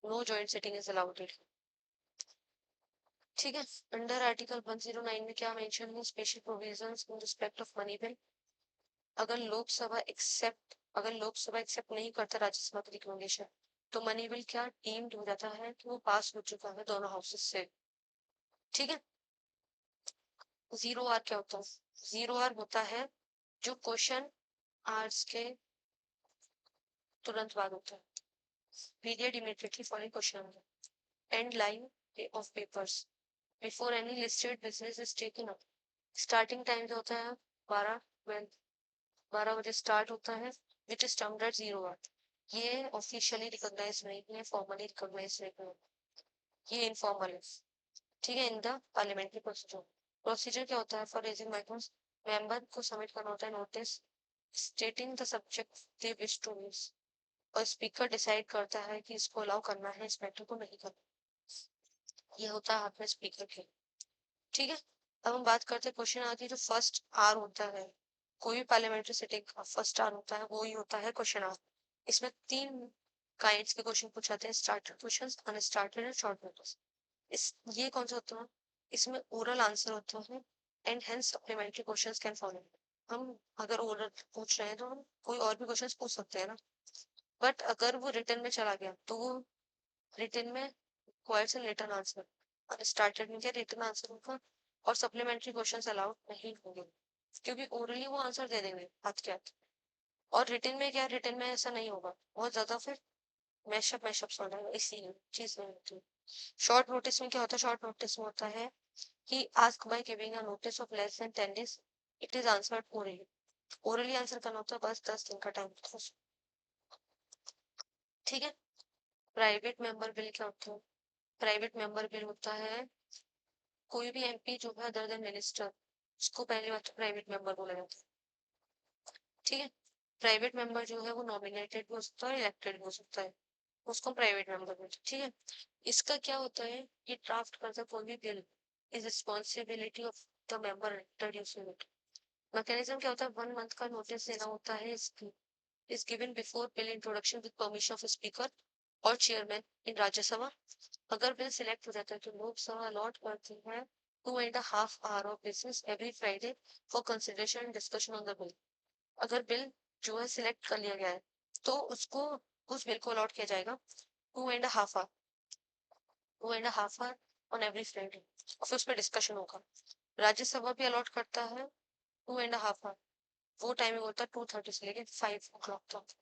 no joint sitting is allowed. ठीक है, अंडर आर्टिकल 109 में क्या मेंशन है? Special provisions in respect of money bill. अगर लोकसभा एक्सेप्ट नहीं करता राज्यसभा की रिकमेंडेशन तो मनी बिल क्या डीम्ड हो जाता है कि वो पास हो चुका है दोनों हाउसेस से। ठीक है, जीरो आर क्या होता है? जीरो आर होता है जो क्वेश्चन आवर्स के तुरंत बाद होता है, period immediately following question answer, and laying of papers before any listed business is taken up. Starting time जो होता है 12 बजे स्टार्ट होता है which is termed at zero hour. ये ऑफिशियली रिकॉग्नाइज नहीं है, फॉर्मली रिकॉग्नाइज नहीं है, ये इनफॉर्मल है। ठीक है, in the parliamentary procedure. Procedure क्या होता है? फॉर रेजिंग माइक्रोस मेंबर को सबमिट करना होता है notice stating the subject they wish to raise, और स्पीकर डिसाइड करता है कि इसको अलाउ करना है, इस मैटर को नहीं करना। ये होता है हाथ में स्पीकर के। ठीक है, अब हम बात करते हैं क्वेश्चन आती है जो फर्स्ट आर होता है। कोई भी पार्लियामेंट्री सिटिंग का फर्स्ट आर होता है, वो ही होता है क्वेश्चन आर। इसमें 3 काइंड्स के क्वेश्चन पूछाते हैं, स्टार्टेड क्वेश्चंस, अनस्टार्टेड और शॉर्ट नोटिस। इस ये कौन सा होता है? इसमें ओरल आंसर होता है and hence supplementary questions can follow. हम अगर ओरल पूछ रहे हैं तो हम कोई और भी क्वेश्चंस पूछ सकते हैं ना, बट अगर वो रिटर्न में चला गया तो वो रिटर्न में क्वेश्चन एन रिटर्न आंसर, अनस्टार्टेड में क्या रिटर्न आंसर होगा, और सप्लीमेंट्री क्वेश्चंस अलाउड नहीं होंगे क्योंकि ओरली वो आंसर दे देंगे हाथ के हाथ। और रिटर्न में क्या? रिटर्न में ऐसा नहीं होगा, बहुत ज्यादा फिर मैशअप हो जाएगा, इसी चीज में होती है। शॉर्ट नोटिस में क्या होता है? शॉर्ट नोटिस में होता है कि ask by giving a notice of less then 10 days it is answered orally. Orally answer करना होता है, बस 10 दिन का टाइम होता है। ठीक है, प्राइवेट मेंबर बिल क्या होता है? प्राइवेट मेंबर बिल होता है कोई भी एमपी जो है अदर देन मिनिस्टर, उसको पहली बात तो प्राइवेट मेंबर बोला जाता है। ठीक है, प्राइवेट मेंबर जो है वो नॉमिनेटेड भी हो सकता है, इलेक्टेड भी हो सकता है, उसको प्राइवेट मेंबर बोलते हैं। ठीक है, इसका क्या होता है? ये ड्राफ्ट करता कोई भी bill is responsibility of the member introducing it. Mechanism क्या होता है? 1 मंथ का नोटिस देना होता है इसकी, is given before bill introduction with permission of speaker और चेयरमैन इन राज्यसभा। अगर बिल सिलेक्ट हो जाता है तो लोकसभा अलॉट करती है 2.5 hour of business every Friday for consideration and discussion on the bill. अगर बिल जो है सिलेक्ट कर लिया गया है तो उसको उस बिल को अलॉट किया जाएगा 2.5 hour, 2.5 hour on every Friday, और फिर उस पर डिस्कशन होगा। राज्यसभा भी अलॉट करता है 2.5 आवर, वो टाइमिंग होता है 2:30 से लेकर 5 o'clock तक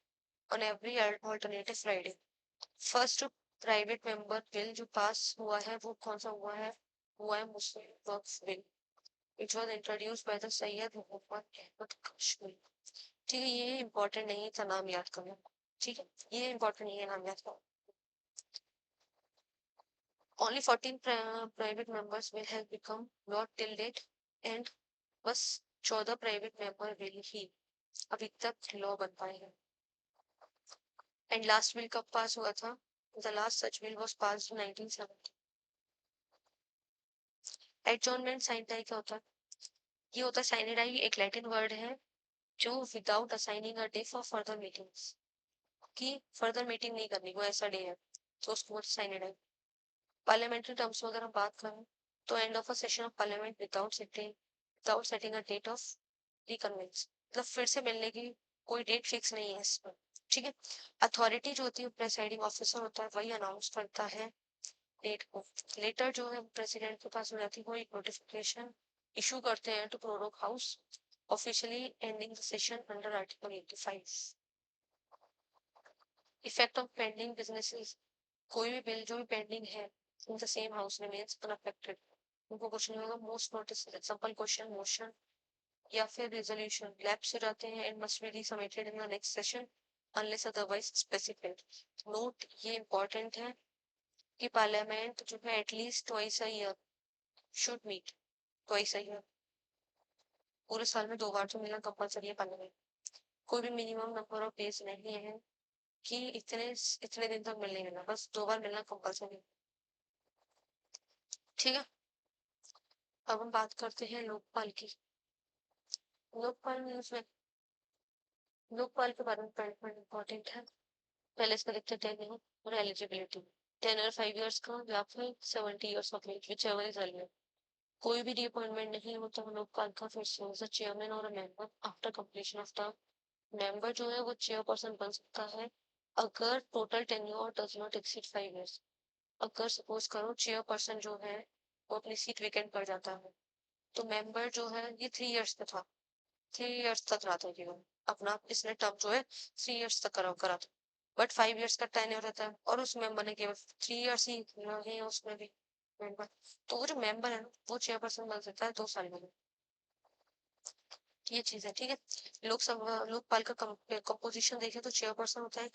on every alternative Friday. First private member bill जो पास हुआ है वो कौन सा हुआ है? हुआ है Muslim Waqf bill, which was introduced by the Syed Mohammad Ahmad Kashmiri. ठीक है, ये इंपॉर्टेंट नहीं था नाम याद करना। ठीक है, ये इंपॉर्टेंट नहीं है नाम याद करना। Only 14 private members will have become law till date, and बस 14 प्राइवेट मेंबर बिल ही अभी तक लॉ बन पाए हैं। एंड लास्ट बिल कब पास हुआ था? The last such bill was passed in 1970. Adjournment sine die क्या होता है? ये होता है साइन डाई एक लैटिन वर्ड है जो without assigning a day for further meetings, कि फर्दर मीटिंग नहीं करनी, वो ऐसा डे है तो उसको बोलते साइन डाई। पार्लियामेंट्री टर्म्स में अगर हम बात करें तो end of a session of parliament without setting a date of reconvenes, मतलब फिर से मिलने की कोई डेट फिक्स नहीं है इस पर। ठीक है। अथॉरिटी जो होती है प्रेसाइडिंग ऑफिसर होता है, वही अनाउंस करता है डेट को। लेटर जो है प्रेसिडेंट के पास हो जाती है, वो एक नोटिफिकेशन इशू करते हैं to prorogue house officially ending the session under article 85। Effect of pending businesses, कोई भी बिल जो भी पेंडिंग है in the same house remains unaffected, उनको कुछ नहीं होगा। Most notice example question motion या फिर रेजोल्यूशन लैप्स हो जाते हैं and must be resubmitted in the next session unless otherwise specified. Note ये इंपॉर्टेंट है कि पार्लियामेंट जो है at least twice a year should meet, twice a year, पूरे साल में 2 बार तो मिलना कंपलसरी है पार्लियामेंट। कोई भी मिनिमम नंबर ऑफ डेज नहीं है कि इतने इतने दिन तक मिलने मिलना, बस 2 बार मिलना कंपलसरी। ठीक है। अब हम बात करते हैं लोकपाल की। लोकपाल न्यूज में लोकपाल के बारे में पॉइंट इंपॉर्टेंट है। पहले इसका देखते हैं टेन्योर और एलिजिबिलिटी। टेन्योर 5 इयर्स का या फिर 70 years of age, whichever is earlier. कोई भी रीअपॉइंटमेंट नहीं होता लोकपाल का फिर से एज अ चेयरमैन और a member after completion of term. Member जो है वो चेयरपर्सन बन सकता है अगर total tenure does not exceed 5 years. अगर सपोज करो चेयरपर्सन जो है वो अपनी सीट वेकेंट कर जाता है तो मेंबर जो है ये 3 इयर्स का था, 3 इयर्स तक रहा था केवल अपना, इसने टर्म जो है 3 इयर्स तक करा था। बट 5 इयर्स का टेन्योर रहता है और उस मेंबर ने केवल 3 इयर्स ही रहे हैं उसमें भी मेंबर। तो वो जो मेंबर है ना वो चेयरपर्सन बन सकता है 2 साल में। ये चीज है। ठीक है। लोकसभा लोकपाल का कंपोजिशन देखें तो चेयरपर्सन होता है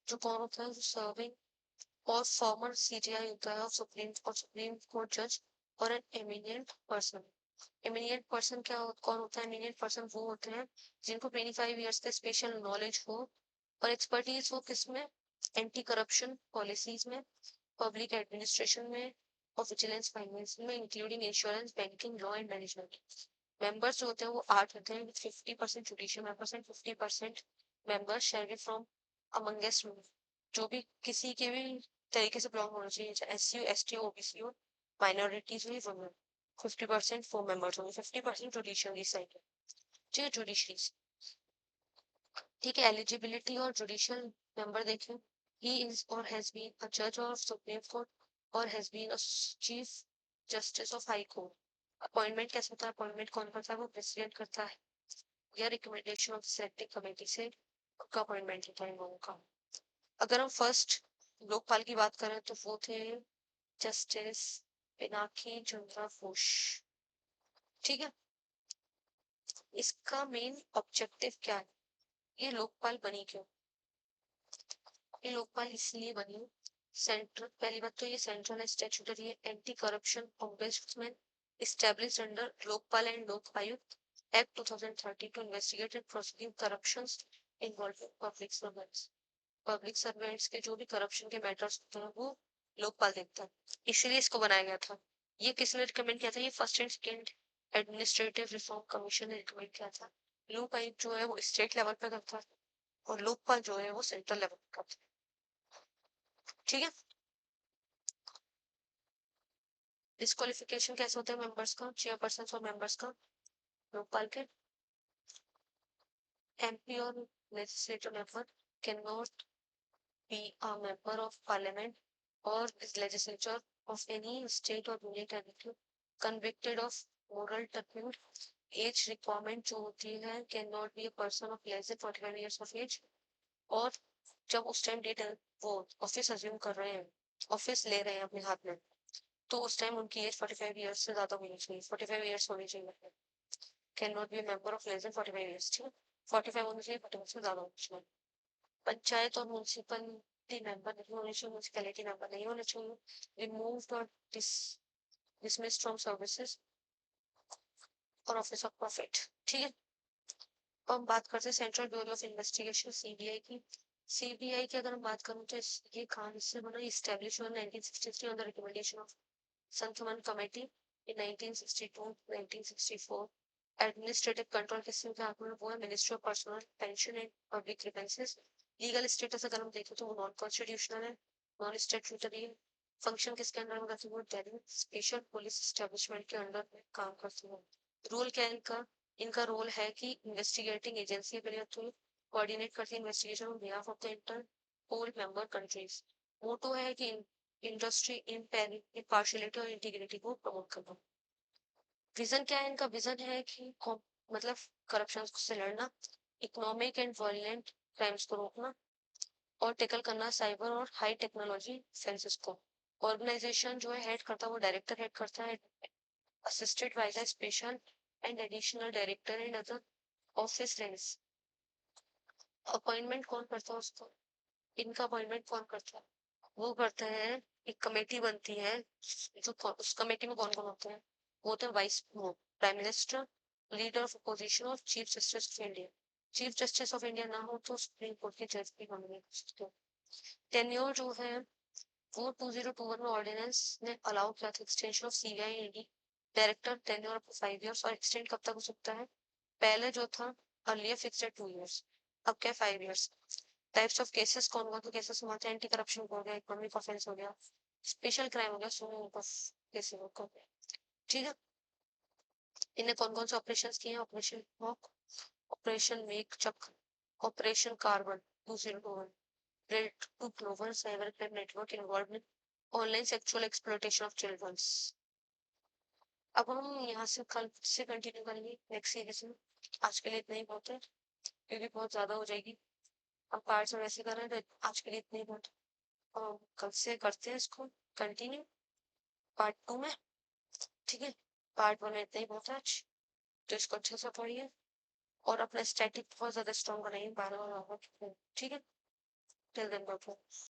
जो कौन होता है, जो सर्विंग और फॉर्मर सीजीआई होता है, और सुप्रीम कोर्ट जज और एन एमिनिएंट पर्सन। एमिनिएंट पर्सन कौन होता है? एमिनिएंट पर्सन वो होते हैं जिनको 25 इयर्स का स्पेशल नॉलेज हो और एक्सपर्टीज हो किसमें, एंटी करप्शन पॉलिसीज में, पब्लिक एडमिनिस्ट्रेशन में और विजिलेंस फाइनेंस में, including insurance, banking, law and management. Members जो होते हैं वो 8 होते हैं, 50% judicial members and 50% members shall be from amongst जो भी किसी के भी तरीके से बिलोंग होना चाहिए, चाहे SC ST OBC हो, माइनॉरिटीज हुई, वुमेन। 50% फोर मेंबर्स होंगे, 50% जुडिशियरी साइड है। ठीक है, जुडिशरी। ठीक है। एलिजिबिलिटी और जुडिशियल मेंबर देखें। He is or has been a जज of Supreme Court or has been a chief justice of High Court. Appointment कैसे होता है? अपॉइंटमेंट कौन करता है? वो प्रेसिडेंट करता है या रिकमेंडेशन ऑफ सिलेक्टिंग कमेटी से उनका अपॉइंटमेंट होता है इन लोगों का। अगर हम फर्स्ट लोकपाल की बात करें तो वो थे जस्टिस पिनाकी चंद्रा घोष। ठीक है। इसका मेन ऑब्जेक्टिव क्या है? ये लोकपाल बनी क्यों? ये लोकपाल इसलिए बनी, सेंट्रल, पहली बात तो ये सेंट्रल स्टैट्यूटरी है, anti corruption ombudsman established under Lokpal and लोक आयुक्त act 2030 to investigate and prosecute corruptions involving public servants। Public servants के जो भी करप्शन के मैटर्स होते हैं वो लोकपाल देखता है, इसलिए इसको बनाया गया था। ये किसने रिकमेंड किया था? ये first and second administrative reform commission ने रिकमेंड किया था। लोक आयुक्त जो है वो स्टेट लेवल पे करता है और लोकपाल जो है वो सेंट्रल लेवल पे करता है। ठीक है। डिस्क्वालिफिकेशन कैसे होता है मेंबर्स का, चेयरपर्सन और मेंबर्स का लोकपाल के? MP और legislative member can not be a member of parliament or is legislature of any state or union territory convicted of moral turpitude। Age requirement जो होती है can not be a person of less than 45 years of age. और जब उस time date वो office assume कर रहे हैं, ऑफिस ले रहे हैं अपने हाथ में, तो उस टाइम उनकी एज 45 इयर्स से ज्यादा होनी चाहिए, 45 इयर्स होनी चाहिए। Can not be a member of less than 45 years. ठीक है। 45 होनी चाहिए, 45 से ज्यादा होनी चाहिए। पंचायत और म्यूनसिपलिटी मेंबर नहीं होने चाहिए, म्यूनसिपैलिटी मेंबर नहीं होने चाहिए। रिमूव्ड और dismissed from services और ऑफिस ऑफ प्रॉफिट। ठीक है। अब हम बात करते हैं central bureau of investigation CBI की। सीबीआई की अगर हम बात करूँ तो ये कहाँ से बना, इस्टेब्लिश हुआ 1963 on the recommendation of Santhanam committee in 1962 1964। Administrative control किसके हाथ में, वो है ministry of personnel pension and public grievances. Legal status अगर हम देखें तो वो नॉन कॉन्स्टिट्यूशनल है, नॉन स्टैट्यूटरी है। फंक्शन किसके अंडर में करती है, वो दिल्ली स्पेशल पुलिस एस्टेब्लिशमेंट के अंडर में काम करती है। रोल क्या है इनका, इनका रोल है कि इन्वेस्टिगेटिंग एजेंसी के थ्रू कोऑर्डिनेट करती है investigation on behalf of the interpol member countries. Motto है कि इंडस्ट्री इम्पार्शियलिटी और इंटीग्रिटी को प्रमोट करना। विजन क्या है इनका, विजन है कि मतलब करप्शन से लड़ना, इकोनॉमिक एंड वायलेंट क्राइम्स को रोकना और टेकल करना साइबर और हाई टेक्नोलॉजी सेंसेस को। ऑर्गेनाइजेशन जो है हेड करता है वो डायरेक्टर हेड करता है, assisted by the special and additional director and other office Reigns. Appointment कौन करता है उसको, इनका अपॉइंटमेंट कौन करता है, वो करते हैं, एक कमेटी बनती है, उस कमेटी में कौन कौन होते हैं, वो होते हैं vice prime minister, leader of opposition और chief justice of India. Chief justice of India ना हो तो सुप्रीम कोर्ट के जज भी नॉमिनेट कर सकते हो। टेन्योर जो है वो 2021 में ऑर्डिनेंस ने अलाउ किया था extension of CBI ED director tenure up to 5 years, और एक्सटेंड कब तक हो सकता है, पहले जो था अर्लियर फिक्स्ड 2 इयर्स, अब क्या 5 इयर्स। टाइप्स ऑफ केसेस, कौन कौन से केसेस हमारे, एंटी करप्शन हो गया, इकोनॉमिक ऑफेंस हो गया, स्पेशल क्राइम हो गया, सो केसेस हो गया। ठीक है, इन्हें कौन कौन से ऑपरेशन किए हैं, operation Hawk, operation Megh Chakra, operation Carbon 2021, raid to global cyber crime network involve in online sexual exploitation of childrens. अब हम यहाँ से कल से कंटिन्यू करेंगे नेक्स्ट सीरीज में। आज के लिए इतना ही बहुत है, क्योंकि बहुत ज्यादा हो जाएगी। हम पार्ट्स में वैसे कर रहे हैं तो आज के लिए इतना ही बहुत है। और कल से करते हैं इसको कंटिन्यू पार्ट 2 में। ठीक है, पार्ट 1 में इतना ही बहुत है आज, तो इसको अच्छे से पढ़िए और अपना स्टैटिक बहुत ज्यादा स्ट्रॉन्ग बनाइए 12 और ठीक है, टिल देन बाय।